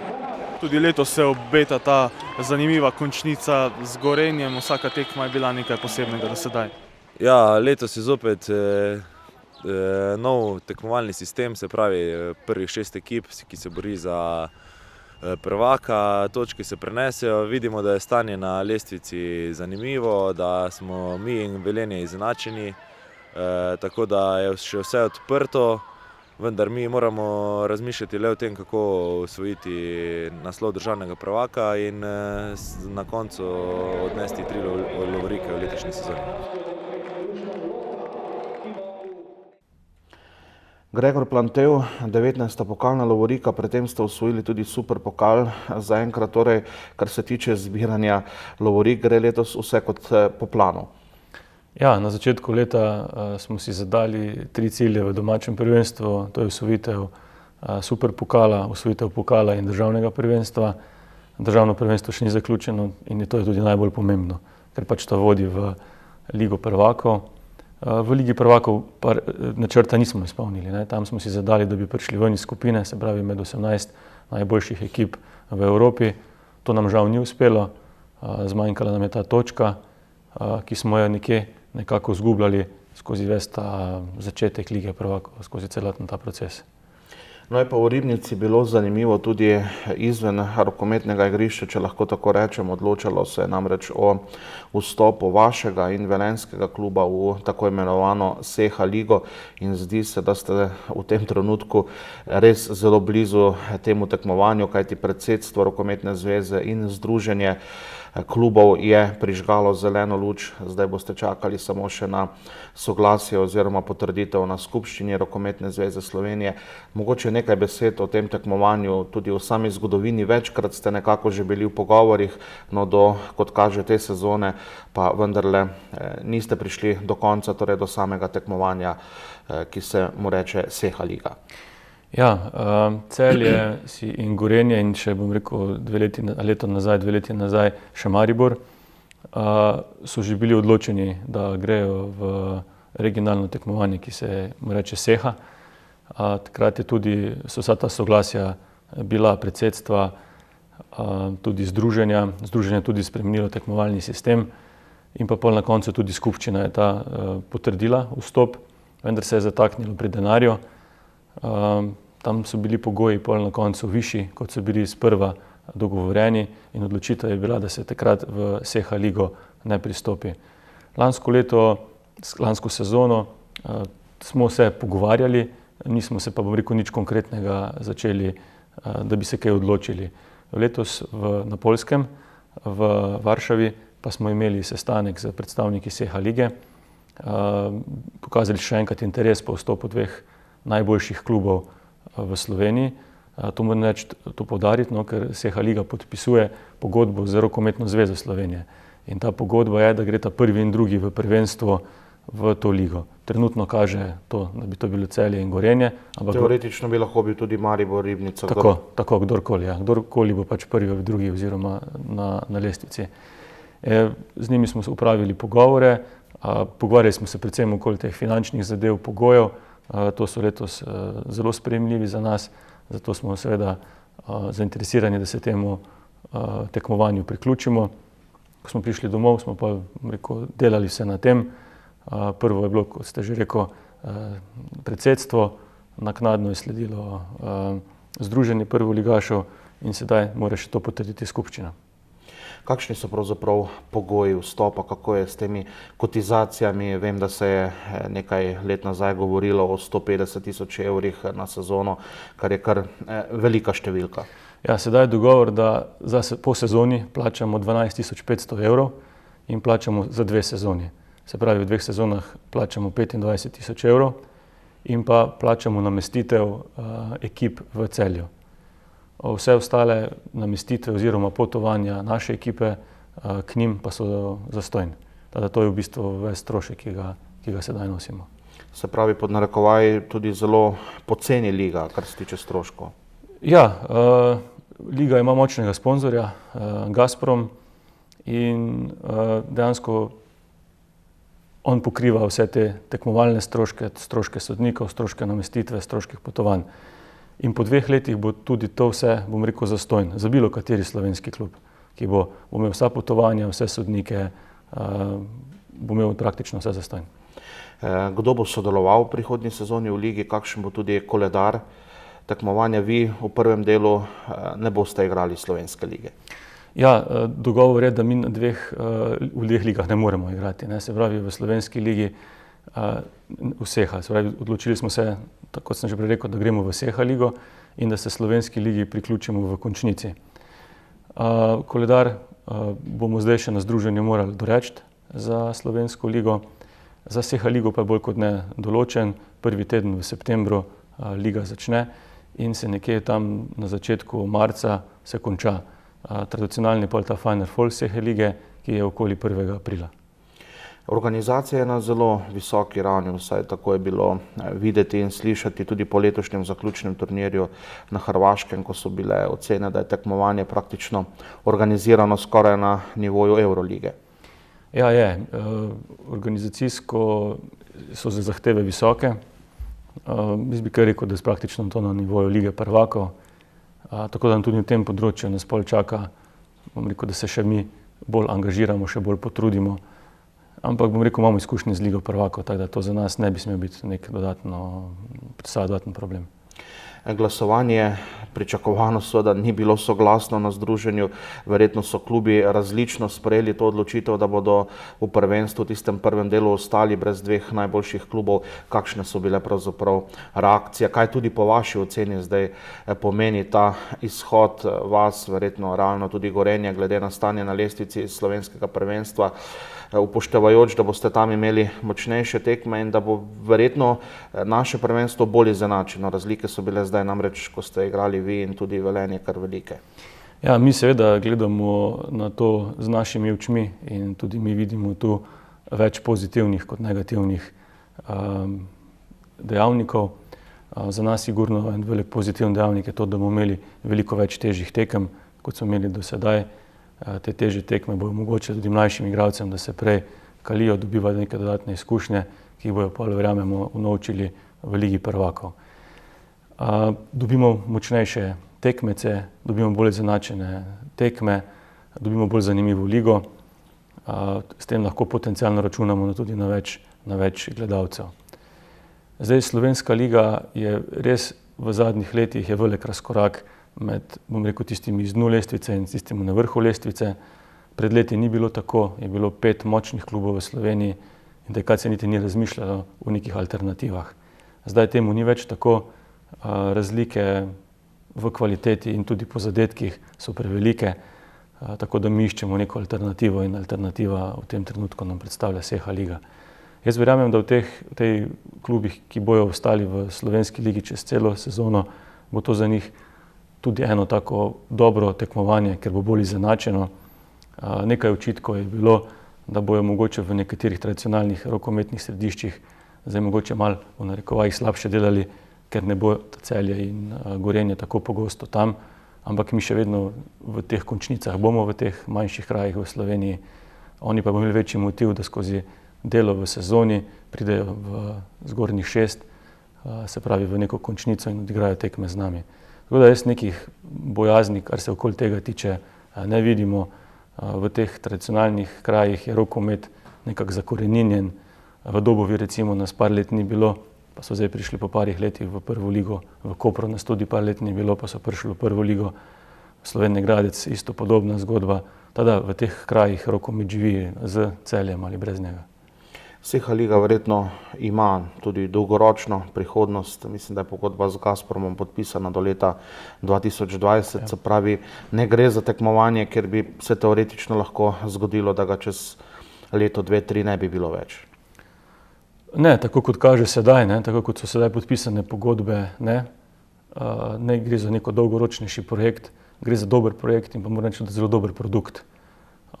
Tudi letos se obeta ta zanimiva končnica z Gorenjem, vsaka tekma je bila nekaj posebnega do sedaj. Ja, letos je zopet nov tekmovalni sistem, se pravi prvih 6 ekip, ki se bori za prvaka, točke se prenesejo, vidimo, da je stanje na lestvici zanimivo, da smo mi in Velenje izenačeni, tako da je še vse odprto, vendar mi moramo razmišljati le o tem, kako osvojiti naslov državnega prvaka in na koncu odnesti 3 lovorike v letošnji sezoni. Gregor Plantev, 19. pokalna lovorika, predtem ste osvojili tudi super pokal. Zaenkrat torej, kar se tiče zbiranja lovorik, gre letos vse kot po planu. Ja, na začetku leta smo si zadali 3 cilje v domačem prvenstvu, to je osvojitev super pokala, osvojitev pokala in državnega prvenstva. Državno prvenstvo še ni zaključeno in to je tudi najbolj pomembno, ker pač to vodi v Ligo prvakov. V Ligi prvakov pa načrta nismo izpolnili. Tam smo si zadali, da bi prišli ven iz skupine, se pravi med 18 najboljših ekip v Evropi. To nam žal ni uspelo, zmanjkala nam je ta točka, ki smo jo nekako izgubljali skozi ves ta začetek Lige prvakov, skozi celoten ta proces. No je pa v Ribnici bilo zanimivo tudi izven rokometnega igrišča, če lahko tako rečem. Odločalo se je namreč o vstopu vašega in velenjskega kluba v tako imenovano SEHA ligo in zdi se, da ste v tem trenutku res zelo blizu temu tekmovanju, kajti predsedstvo Rokometne zveze in združenje klubov je prižgalo zeleno luč. Zdaj boste čakali samo še na soglasje oziroma potrditev na skupščini Rokometne zveze Slovenije. Mogoče nekaj besed o tem tekmovanju, tudi v sami zgodovini. Večkrat ste nekako že bili v pogovorih, no kot kaže te sezone, pa vendarle niste prišli do konca, torej do samega tekmovanja, ki se mu reče SEHA liga. Ja, Celje in Gorenje in še bom rekel 2 leti nazaj še Maribor so že bili odločeni, da grejo v regionalno tekmovanje, ki se mu reče SEHA. Takrat so vsa ta soglasja bila predsedstva, tudi združenja tudi spremenilo tekmovalni sistem in pa pol na koncu tudi skupščina je ta potrdila vstop, vendar se je zataknilo pri denarju. Tam so bili pogoji pol na koncu višji, kot so bili sprva dogovorjeni in odločitev je bila, da se takrat v SEHA ligo ne pristopi. Lansko sezono smo se pogovarjali, nismo se pa, bom rekel, nič konkretnega začeli, da bi se kaj odločili. Letos na Poljskem, v Varšavi, pa smo imeli sestanek z predstavniki SEHA lige, pokazali še enkrat interes po vstopu 2 najboljših klubov v Sloveniji. To moram reči, to poudariti, ker SEHA liga podpisuje pogodbo z Rokometno zvezo Slovenije. In ta pogodba je, da gre ta prvi in drugi v prvenstvo v to ligo. Trenutno kaže to, da bi to bilo Celje in Gorenje. Teoretično bi lahko bil tudi Maribor, Ribnica. Tako, kdorkoli, ja. Kdorkoli bo pač prvi v drugi oziroma na lestvici. Z njimi smo upravili pogovore, pogovarjali smo se predvsem okoli teh finančnih zadev, pogojev. To so letos zelo sprejemljivi za nas, zato smo seveda zainteresirani, da se temu tekmovanju priključimo. Ko smo prišli domov, smo pa delali vse na tem. Prvo je bilo, kot ste že rekel, predsedstvo, naknadno je sledilo združenje prvoligašev in sedaj mora še to potrditi skupščina. Kakšni so pravzaprav pogoji vstopa, kako je s temi kotizacijami? Vem, da se je nekaj let nazaj govorilo o 150 000 evrih na sezono, kar je kar velika številka. Ja, sedaj je dogovor, da po sezoni plačamo 12 500 evrov in plačamo za 2 sezoni. Se pravi, v 2 sezonah plačamo 25 000 evrov in pa plačamo namestitev ekip v Celju. Vse ostale namestitve oziroma potovanja naše ekipe k njim pa so zastonj. Tada to je v bistvu ves strošek, ki ga sedaj nosimo. Se pravi, pod narekovaj tudi zelo poceni liga, kar se tiče stroškov. Ja, liga ima močnega sponzorja, Gazprom, in dejansko on pokriva vse te tekmovalne stroške, stroške sodnikov, stroške namestitve, stroške potovanj. In po 2 letih bo tudi to vse, bom rekel, zastonj za bilo kateri slovenski klub, ki bo imel vsa potovanja, vse sodnike, bo imel praktično vse zastonj. Kdo bo sodeloval v prihodnji sezoni v ligi, kakšen bo tudi koledar tekmovanja? Vi v prvem delu ne boste igrali slovenske lige. Ja, dogovor je, da mi v 2 ligah ne moremo igrati. Se pravi, v slovenski ligi vseha. Se pravi, odločili smo se, kot sem že prej rekel, da gremo v Seha ligo in da se slovenski ligi priključimo v končnici. Koledar bomo zdaj še na združenju morali doreči za slovensko ligo. Za Seha ligo pa je bolj kot ne določen. Prvi teden v septembru liga začne in se nekje tam na začetku marca se konča. Tradicionalni pa je ta Final Four Seha lige, ki je okoli 1. aprila. Organizacija je na zelo visoki ravni, vsaj tako je bilo videti in slišati tudi po letošnjem zaključnem turnirju na Hrvaškem, ko so bile ocene, da je tekmovanje praktično organizirano skoraj na nivoju Eurolige. Ja, je. Organizacijsko so zahteve visoke. Jaz bi kar rekel, da je praktično to na nivoju Lige prvakov. Tako da tudi v tem področju nas pol čaka, bom rekel, da se še mi bolj angažiramo, še bolj potrudimo. Ampak bom rekel, imamo izkušnje z Ligo prvakov, tako da to za nas ne bi smel biti nek dodaten problem. Glasovanje pričakovano seveda ni bilo soglasno na združenju. Verjetno so klubi različno sprejeli to odločitev, da bodo v prvenstvu v tistem prvem delu ostali brez 2 najboljših klubov. Kakšne so bile pravzaprav reakcije? Kaj tudi po vaši oceni zdaj pomeni ta izhod vas, verjetno realno tudi Gorenja, glede na stanje na lestvici slovenskega prvenstva, upoštevajoč, da boste tam imeli močnejše tekme in da bo verjetno naše prvenstvo bolj izenačeno. Razlike so bile zdaj namreč, ko ste igrali vi in tudi Velenje, kar velike. Ja, mi seveda gledamo na to z našimi očmi in tudi mi vidimo tu več pozitivnih kot negativnih dejavnikov. Za nas sigurno en velik pozitivni dejavnik je to, da bomo imeli veliko več težjih tekem, kot smo imeli do sedaj. Te težje tekme bojo omogočile tudi mlajšim igralcem, da se prej kalijo, dobivajo neke dodatne izkušnje, ki jih bojo pol, verjamemo, unovčili v Ligi prvakov. Dobimo močnejše tekmece, dobimo bolj izenačene tekme, dobimo bolj zanimivo ligo. S tem lahko potencialno računamo tudi na več gledalcev. Zdaj, slovenska liga je res v zadnjih letih je velik razkorak med, bom rekel, tistimi z dnu lestvice in tistimi na vrhu lestvice. Pred leti ni bilo tako, je bilo 5 močnih klubov v Sloveniji in takrat se niti ni razmišljalo o nekih alternativah. Zdaj temu ni več tako, razlike v kvaliteti in tudi po zadetkih so prevelike, tako da mi iščemo neko alternativo in alternativa v tem trenutku nam predstavlja Seha liga. Jaz verjamem, da v tej klubih, ki bojo ostali v slovenski ligi čez celo sezono, bo to za njih tudi eno tako dobro tekmovanje, ker bo bolj izenačeno. Nekaj očitkov je bilo, da bojo mogoče v nekaterih tradicionalnih rokometnih središčih zdaj mogoče malo v narekovajih slabše delali, ker ne bo Celje in Gorenje tako pogosto tam, ampak mi še vedno v teh končnicah bomo v teh manjših krajih v Sloveniji. Oni pa bodo imeli večji motiv, da skozi delo v sezoni pridejo v zgornjih 6, se pravi v neko končnico in odigrajo tekme z nami. Tako da jaz nekih bojazni, kar se okoli tega tiče, ne vidimo. V teh tradicionalnih krajih je rokomet nekako zakoreninjen. V Dobovi recimo nas par let ni bilo, pa so zdaj prišli po parih letih v prvo ligo. V Kopru nas tudi par let ni bilo, pa so prišli v prvo ligo. Slovenj Gradec isto podobna zgodba. Tada v teh krajih rokomet živi z Celjem ali brez njega. Seha liga verjetno ima tudi dolgoročno prihodnost. Mislim, da je pogodba z Gazpromom podpisana do leta 2020. Se pravi, ne gre za tekmovanje, ker bi se teoretično lahko zgodilo, da ga čez leto, 2, 3 ne bi bilo več. Ne, tako kot kaže sedaj, tako kot so sedaj podpisane pogodbe, ne gre za neko dolgoročnejši projekt, gre za dober projekt in pa moram reči, da zelo dober produkt.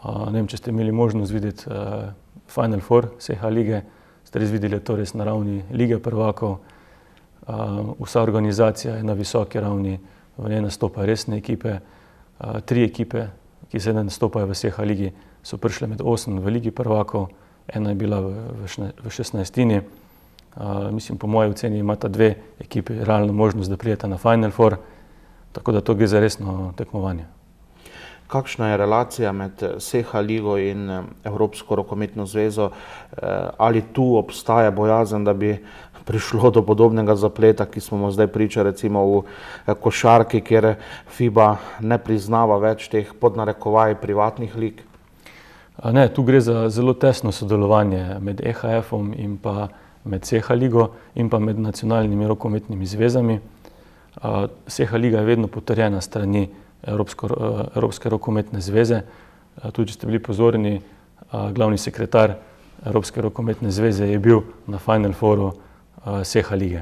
Ne vem, če ste imeli možnost videti Final Four Seha lige, ste res videli, to res na ravni lige prvakov. Vsa organizacija je na visoki ravni, v njej nastopajo resne ekipe. 3 ekipe, ki se nastopajo v Seha ligi, so prišle med 8 v ligi prvakov, ena je bila v 16. Mislim, po moji oceni imata 2 ekipi realno možnost, da prijeta na Final Four, tako da to gre za resno tekmovanje. Kakšna je relacija med Seha ligo in Evropsko rokometno zvezo? Ali tu obstaja bojazen, da bi prišlo do podobnega zapleta, ki smo mu zdaj priča recimo v košarki, kjer FIBA ne priznava več teh podnarekovaj privatnih lig? Ne, tu gre za zelo tesno sodelovanje med EHF-om in pa med Seha ligo in pa med nacionalnimi rokometnimi zvezami. Seha liga je vedno potrjena strani Evropske rokometne zveze. Tudi, če ste bili pozorni, glavni sekretar Evropske rokometne zveze je bil na Final Fouru Seha lige.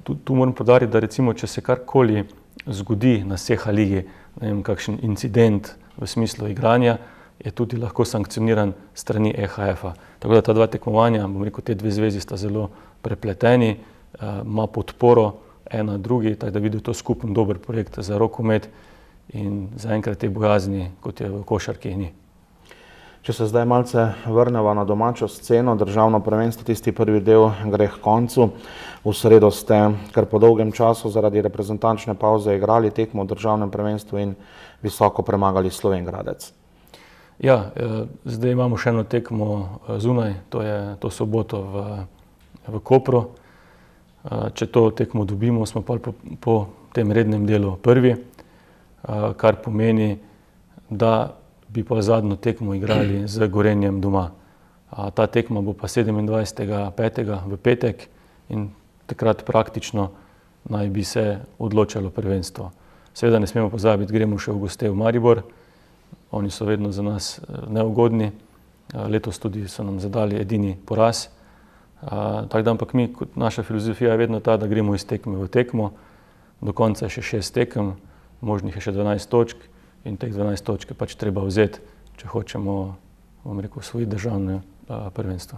Tu moram poudariti, da recimo, če se karkoli zgodi na Seha ligi, ne vem, kakšen incident v smislu igranja, je tudi lahko sankcioniran strani EHF-a. Tako da ta 2 tekmovanja, bom rekel, te 2 zvezi sta zelo prepleteni, ima podporo ena drugi, tako da vidijo to skupen dober projekt za rokomet in zaenkrat te bojazni, kot je v košarki, ni. Če se zdaj malce vrneva na domačo sceno, državno prvenstvo, tisti prvi del gre k koncu. V sredo ste kar po dolgem času zaradi reprezentančne pavze igrali tekmo v državnem prvenstvu in visoko premagali Slovenj Gradec. Ja, zdaj imamo še eno tekmo zunaj, to je to soboto v Kopru. Če to tekmo dobimo, smo pa po tem rednem delu prvi, kar pomeni, da bi pa zadnjo tekmo igrali z Gorenjem doma. Ta tekma bo pa 27.5. v petek in takrat praktično naj bi se odločalo prvenstvo. Seveda ne smemo pozabiti, gremo še v goste v Maribor, oni so vedno za nas neugodni, letos tudi so nam zadali edini poraz. Tako da, ampak mi, kot naša filozofija je vedno ta, da gremo iz tekme v tekmo, do konca je še 6 tekem, možnih je še 12 točk in teh 12 točk je pač treba vzeti, če hočemo, bom rekel, osvojiti državno prvenstvo.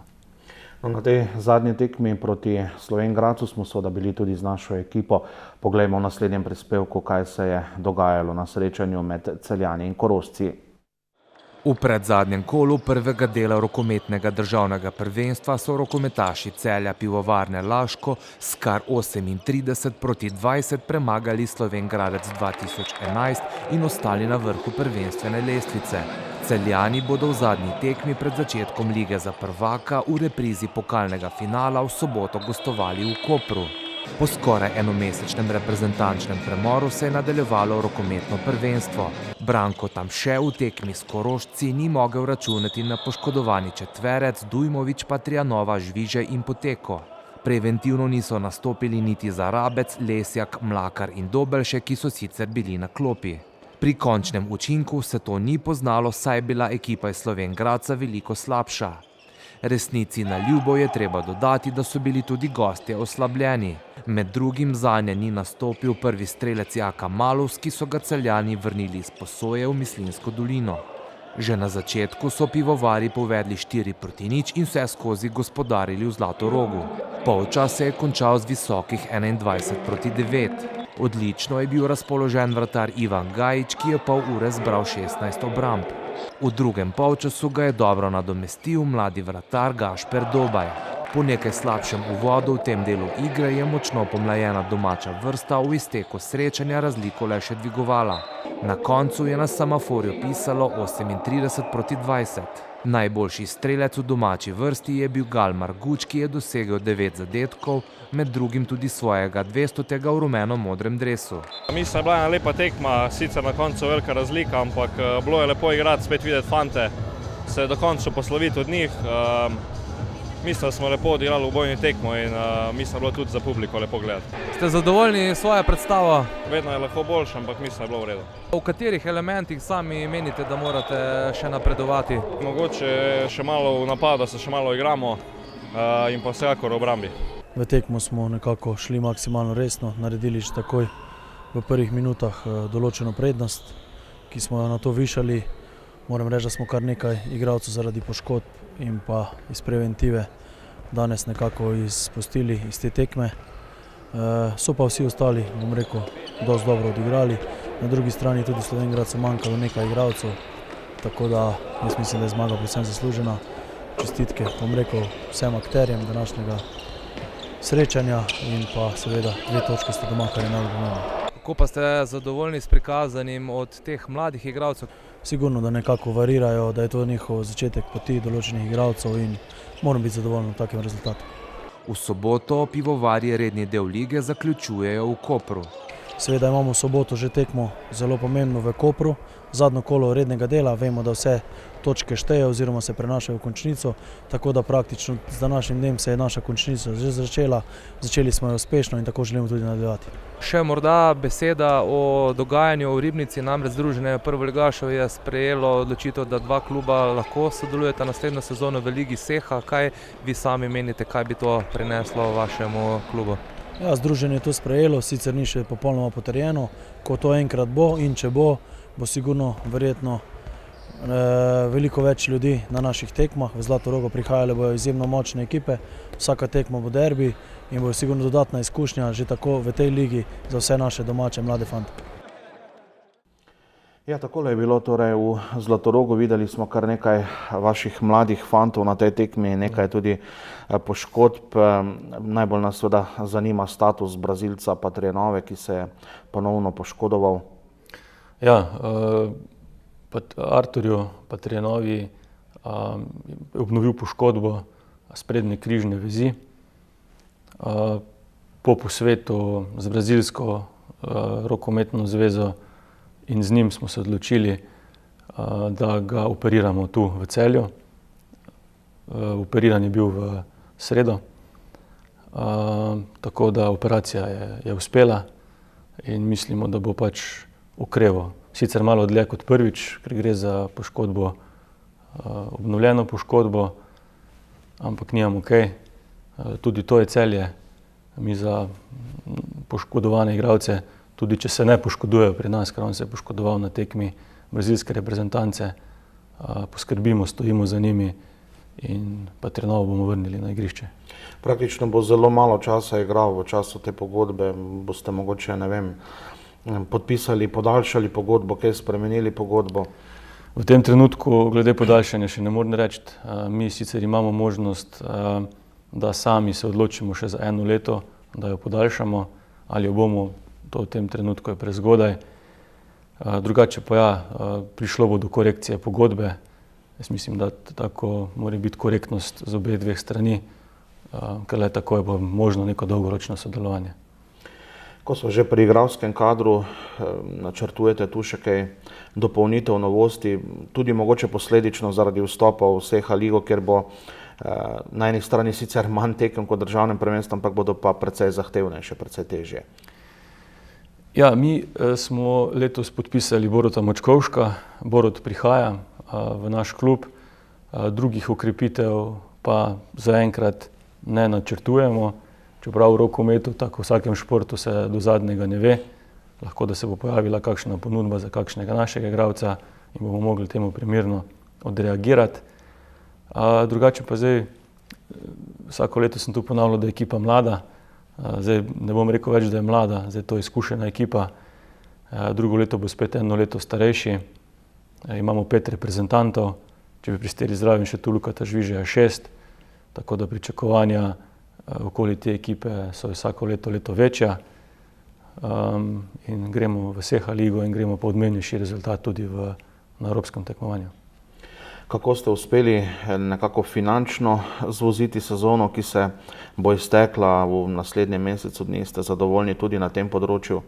Na tej zadnji tekmi proti Slovenj Gradcu smo seveda bili tudi z našo ekipo. Poglejmo v naslednjem prispevku, kaj se je dogajalo na srečanju med Celjani in Korošci. V predzadnjem kolu prvega dela rokometnega državnega prvenstva so rokometaši Celja Pivovarne Laško s kar 38-20 premagali Slovenj Gradec 2011 in ostali na vrhu prvenstvene lestvice. Celjani bodo v zadnji tekmi pred začetkom lige za prvaka v reprizi pokalnega finala v soboto gostovali v Kopru. Po skoraj enomesečnem reprezentančnem premoru se je nadaljevalo rokometno prvenstvo. Branko Tamše v tekmi s Korošci ni mogel računati na poškodovani četverec Dujmović, Patrijanova, Žvižej in Poteko. Preventivno niso nastopili niti Zarabec, Lesjak, Mlakar in Dobelšek, ki so sicer bili na klopi. Pri končnem učinku se to ni poznalo, saj je bila ekipa iz Slovenj Gradca veliko slabša. Resnici na ljubo je treba dodati, da so bili tudi gostje oslabljeni. Med drugim zanje ni nastopil prvi strelec Jaka Malovs, ki so ga Celjani vrnili iz posoje v Mislinjsko dolino. Že na začetku so pivovari povedli 4-0 in vse skozi gospodarili v Zlatorogu. Polčas se je končal z visokih 21-9. Odlično je bil razpoložen vratar Ivan Gajić, ki je pol ure zbral 16 obramb. V drugem polčasu ga je dobro nadomestil mladi vratar Gašper Dobaj. Po nekaj slabšem uvodu v tem delu igre je močno pomlajena domača vrsta v izteku srečanja razliko le še dvigovala. Na koncu je na semaforju pisalo 38:20. Najboljši strelec v domači vrsti je bil Galmar Guč, ki je dosegel 9 zadetkov, med drugim tudi svojega 200. v rumeno-modrem dresu. Mislim, da je bila ena lepa tekma, sicer na koncu velika razlika, ampak bilo je lepo igrati, spet videti fante, se do konca posloviti od njih. Mislim, da smo lepo odigrali v bojni tekmo in mislim, da je bilo tudi za publiko lepo gledati. Ste zadovoljni s svojo predstavo? Vedno je lahko boljše, ampak mislim, da je bilo v redu. V katerih elementih sami menite, da morate še napredovati? Mogoče še malo v napadu, da se še malo igramo in pa vsekakor v obrambi. V tekmo smo nekako šli maksimalno resno, naredili že takoj v prvih minutah določeno prednost, ki smo jo na to višali. Moram reči, da smo kar nekaj igralcev zaradi poškodb in pa iz preventive danes nekako izpustili iz te tekme. So pa vsi ostali, bom rekel, dosti dobro odigrali. Na drugi strani tudi Slovenj Gradcu manjkalo nekaj igralcev, tako da jaz mislim, da je zmaga povsem zaslužena. Čestitke, bom rekel, vsem akterjem današnjega srečanja in pa seveda 2 točke ste doma, kar je najbolj pomembno. Kako pa ste zadovoljni s prikazanim od teh mladih igralcev? Sigurno, da nekako varirajo, da je to njihov začetek poti določenih igralcev in moram biti zadovoljen v takem rezultatu. V soboto pivovarji redni del lige zaključujejo v Kopru. Seveda imamo v soboto že tekmo zelo pomembno v Kopru, zadnjo kolo rednega dela, vemo, da vse točke štejejo oziroma se prenašajo v končnico, tako da praktično z današnjim dnem se je naša končnica že začela, začeli smo jo uspešno in tako želimo tudi nadaljevati. Še morda beseda o dogajanju v Ribnici, namreč Združenje prvoligašev je sprejelo odločitev, da 2 kluba lahko sodelujeta naslednjo sezono v Ligi Seha. Kaj vi sami menite, kaj bi to prineslo vašemu klubu? Ja, združenje je to sprejelo, sicer ni še popolnoma potrjeno, ko to enkrat bo in če bo, bo sigurno verjetno veliko več ljudi na naših tekmah. V Zlatorogo prihajale bojo izjemno močne ekipe, vsaka tekma bo derbi in bo sigurno dodatna izkušnja že tako v tej ligi za vse naše domače mlade fante. Ja, takole je bilo torej v Zlatorogu. Videli smo kar nekaj vaših mladih fantov na tej tekmi, nekaj tudi poškodb. Najbolj nas seveda zanima status Brazilca Patrienove, ki se je ponovno poškodoval. Ja, Arturju Patrienovi je obnovil poškodbo sprednje križne vezi. Po posvetu z Brazilsko rokometno zvezo in z njim smo se odločili, da ga operiramo tu v Celju. Operiran je bil v sredo, tako da operacija je uspela in mislimo, da bo pač okreval. Sicer malo dlje kot prvič, ker gre za poškodbo, obnovljeno poškodbo, ampak nimamo kaj. Tudi to je Celje. Mi za poškodovane igralce, tudi če se ne poškodujejo pri nas, ker on se je poškodoval na tekmi brazilske reprezentance, poskrbimo, stojimo za njimi in Patrienovo bomo vrnili na igrišče. Praktično bo zelo malo časa igral v času te pogodbe. Boste mogoče, ne vem, podpisali, podaljšali pogodbo, kaj spremenili pogodbo? V tem trenutku glede podaljšanja še ne morem reči. Mi sicer imamo možnost, da sami se odločimo še za 1 leto, da jo podaljšamo, ali jo bomo, to v tem trenutku je prezgodaj. Drugače pa ja, prišlo bo do korekcije pogodbe. Jaz mislim, da tako mora biti korektnost z obeh 2 strani, ker le tako je bo možno neko dolgoročno sodelovanje. Ko smo že pri igralskem kadru, načrtujete tu še kaj dopolnitev, novosti, tudi mogoče posledično zaradi vstopa v Seha ligo, kjer bo na eni strani sicer manj tekem kot državnem prvenstvu, ampak bodo pa precej zahtevnejše, precej težje. Ja, mi smo letos podpisali Boruta Močkovška. Borut prihaja v naš klub, drugih okrepitev pa zaenkrat ne načrtujemo. Čeprav v rokometu, tako v vsakem športu, se do zadnjega ne ve. Lahko, da se bo pojavila kakšna ponudba za kakšnega našega igralca in bomo mogli temu primerno odreagirati. Drugače pa zdaj, vsako leto sem tu ponavljal, da je ekipa mlada. Zdaj ne bom rekel več, da je mlada, zdaj to je izkušena ekipa. Drugo leto bo spet 1 leto starejši. Imamo 5 reprezentantov, če bi pristeli zraven še tu Lukata Žvižeja 6. tako da pričakovanja okoli te ekipe so vsako leto večja in gremo v SEHA ligo in gremo po odmevnejši rezultat tudi na evropskem tekmovanju. Kako ste uspeli nekako finančno zvoziti sezono, ki se bo iztekla v naslednjem mesecu dni? Ste zadovoljni tudi na tem področju?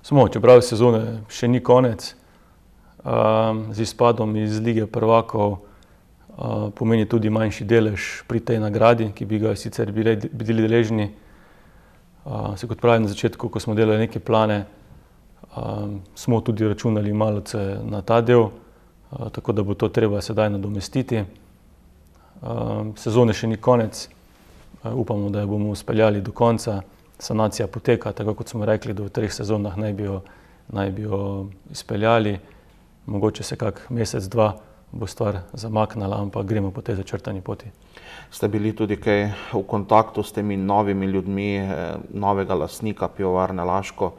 Smo, čeprav sezone še ni konec, z izpadom iz Lige prvakov pomeni tudi manjši delež pri tej nagradi, ki bi ga sicer bili deležni. Se kot pravim na začetku, ko smo delali neke plane, smo tudi računali malce na ta del, tako da bo to treba sedaj nadomestiti. Sezone še ni konec, upamo, da jo bomo speljali do konca. Sanacija poteka, tako kot smo rekli, da v 3 sezonah naj bi jo izpeljali. Mogoče se kak mesec, 2 bo stvar zamaknila, ampak gremo po tej začrtani poti. Ste bili tudi kaj v kontaktu s temi novimi ljudmi, novega lastnika Pivovarne Laško,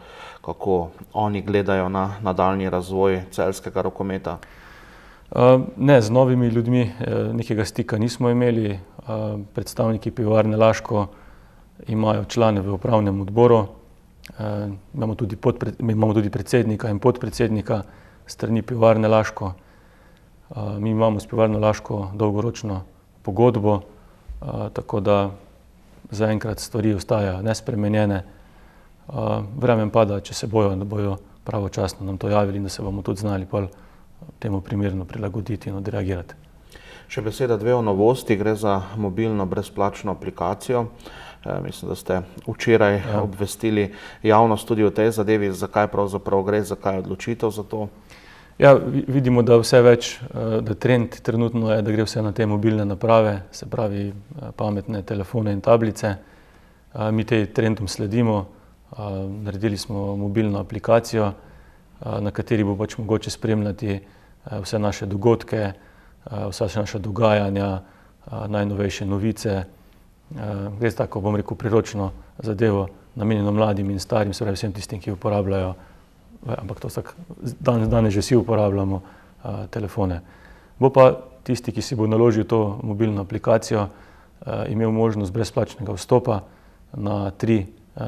kako oni gledajo na nadaljnji razvoj celjskega rokometa? Ne, z novimi ljudmi nekega stika nismo imeli. Predstavniki Pivovarne Laško imajo člane v upravnem odboru, imamo tudi predsednika in podpredsednika strani Pivovarne Laško. Mi imamo s Pivovarno Laško dolgoročno pogodbo, tako da zaenkrat stvari ostajajo nespremenjene. Verjamem pa, da če se bojo, da bojo pravočasno nam to javili in da se bomo tudi znali temu primerno prilagoditi in odreagirati. Še beseda 2 o novosti, gre za mobilno brezplačno aplikacijo. Mislim, da ste včeraj obvestili javnost tudi o tej zadevi, zakaj pravzaprav gre, zakaj je odločitev za to. Ja, vidimo, da vse več, da trend trenutno je, da gre vse na te mobilne naprave, se pravi pametne telefone in tablice. Mi tej trendom sledimo, naredili smo mobilno aplikacijo, na kateri bo mogoče spremljati vse naše dogodke, vsa naša dogajanja, najnovejše novice. Gre za tako, bom rekel, priročno zadevo, namenjeno mladim in starim, se pravi vsem tistim, ki uporabljajo, ampak to danes že vsi uporabljamo telefone. Bo pa tisti, ki si bo naložil to mobilno aplikacijo, imel možnost brezplačnega vstopa na 3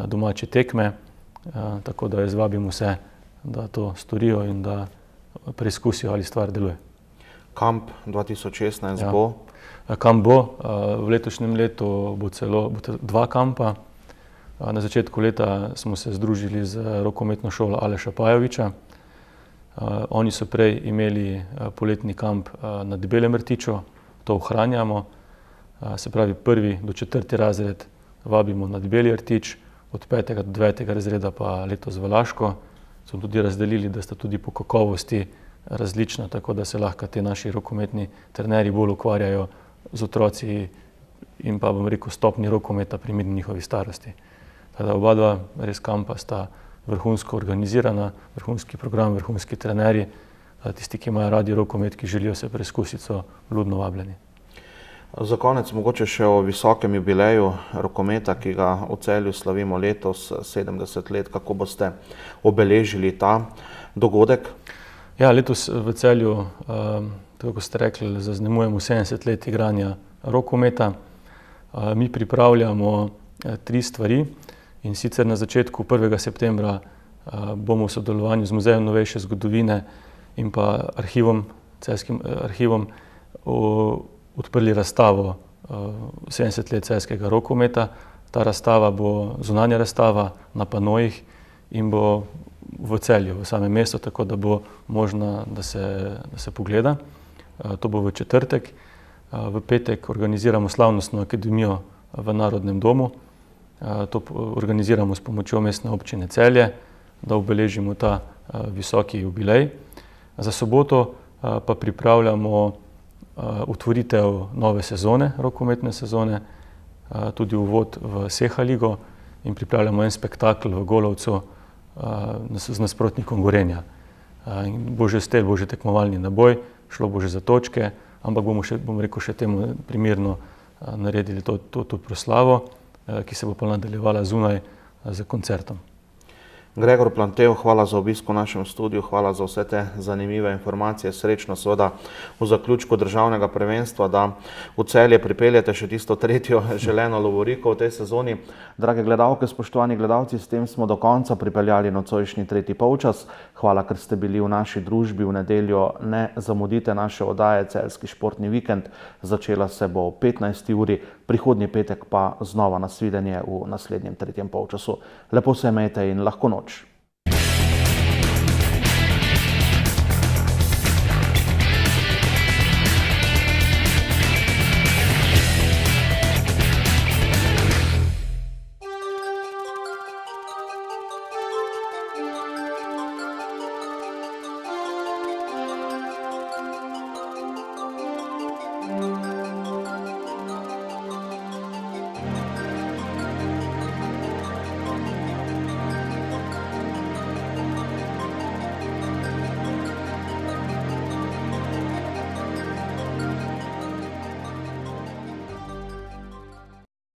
domače tekme, tako da jaz vabim vse, da to storijo in da preizkusijo, ali stvar deluje. Kamp 2016 bo? Kamp bo, v letošnjem letu bo 2 kampa. Na začetku leta smo se združili z rokometno šolo Aleša Pajoviča. Oni so prej imeli poletni kamp na Debelem Rtiču, to ohranjamo. Se pravi 1. do 4. razred vabimo na Debeli Rtič, od 5. do 9. razreda pa letos v Laško. Smo tudi razdelili, da sta tudi po kakovosti različna, tako da se lahko ti naši rokometni trenerji bolj ukvarjajo z otroci in pa, bom rekel, stopnji rokometa primerni njihovi starosti. Teda oba 2 res kampa sta vrhunsko organizirana, vrhunski program, vrhunski trenerji, tisti, ki imajo radi rokomet, ki želijo se preizkusiti, so vljudno vabljeni. Za konec mogoče še o visokem jubileju rokometa, ki ga v Celju slavimo letos, 70 let. Kako boste obeležili ta dogodek? Ja, letos v Celju, tako kot ste rekli, zaznamujemo 70 let igranja rokometa. Mi pripravljamo 3 stvari, in sicer na začetku 1. septembra bomo v sodelovanju z Muzejem novejše zgodovine in pa Celjskim arhivom odprli razstavo 70 let celjskega rokometa. Ta razstava bo zunanja razstava na panojih in bo v Celju, v samem mestu, tako da bo možna, da se pogleda. To bo v četrtek. V petek organiziramo slavnostno akademijo v Narodnem domu. To organiziramo s pomočjo Mestne občine Celje, da obeležimo ta visoki jubilej. Za soboto pa pripravljamo otvoritev nove sezone, rokometne sezone, tudi uvod v SEHA ligo in pripravljamo en spektakel v Golovcu z nasprotnikom Gorenja. Bo že stel, bo že tekmovalni naboj, šlo bo že za točke, ampak bomo še, bom rekel, še temu primerno naredili to proslavo, ki se bo pa nadaljevala zunaj z koncertom. Gregor Plantev, hvala za obisk v našem studiu, hvala za vse te zanimive informacije, srečno seveda v zaključku državnega prvenstva, da v Celje pripeljete še tisto tretjo želeno lovoriko v tej sezoni. Drage gledalke, spoštovani gledalci, s tem smo do konca pripeljali nocojšnji tretji polčas. Hvala, ker ste bili v naši družbi v nedeljo. Ne zamudite naše oddaje Celjski športni vikend. Začela se bo o 15. uri, prihodnji petek pa znova nasvidenje v naslednjem tretjem polčasu. Lepo se imejte in lahko noč. Thank you.